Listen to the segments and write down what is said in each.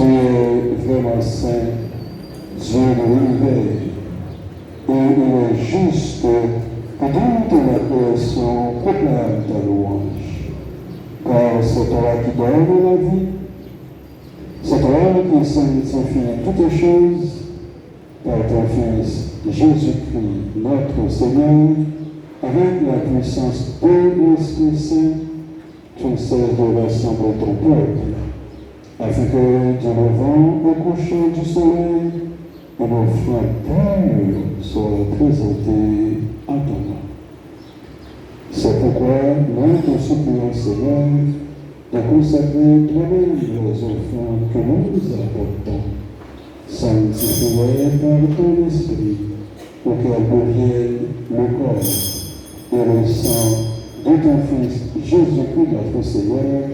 es vraiment saint, Dieu de l'univers. Et il est juste que toute la création proclame ta louange. Car c'est toi qui donne la vie, c'est toi qui sanctifie toutes choses par ton Fils Jésus-Christ, notre Seigneur, avec la puissance de l'Esprit Saint, tu cesses de rassembler ton peuple, afin que du levant au coucher du soleil, une offrande pure soit présentée à ton nom. C'est pourquoi nous te supplions, Seigneur, de consacrer toi-même les offrandes que nous apportons, sanctifiées par ton Esprit, pour qu'elles deviennent le corps et le sang de ton Fils Jésus-Christ, notre Seigneur,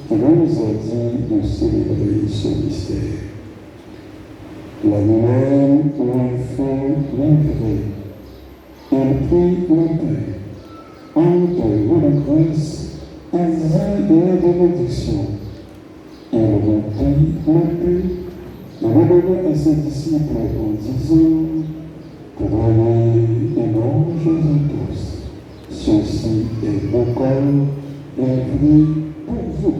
qui nous a dit de célébrer ce mystère. La lumière où il faut l'entrée, il prit le pain, en te la grâce, et la bénédiction. Il rompit le pain, et le donna à ses disciples en disant, prenez et mangez-en tous. Ceci est mon corps, livré pour vous.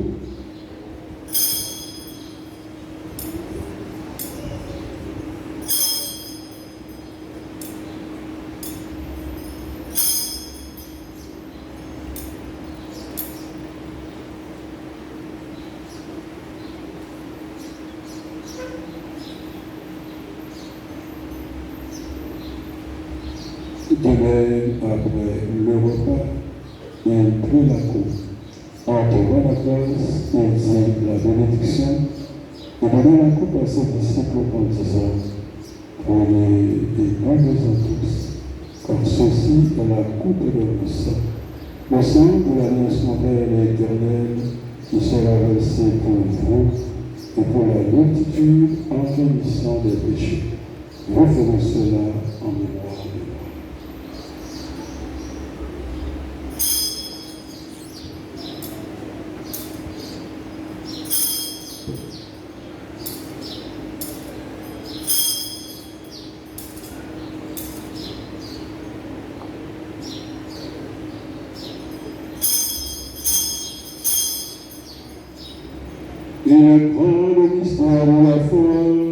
De même, après le repas, il prit la coupe. En tournant la grâce, il dit la bénédiction et donna la coupe à ses disciples en disant, prenez et mangez-en tous, car ceci est la coupe de mon sang, le sang de l'alliance nouvelle et éternelle qui sera versé pour vous et pour la multitude en rémission des péchés. Vous ferez cela en mémoire de moi. Il prend le mystère de la foi.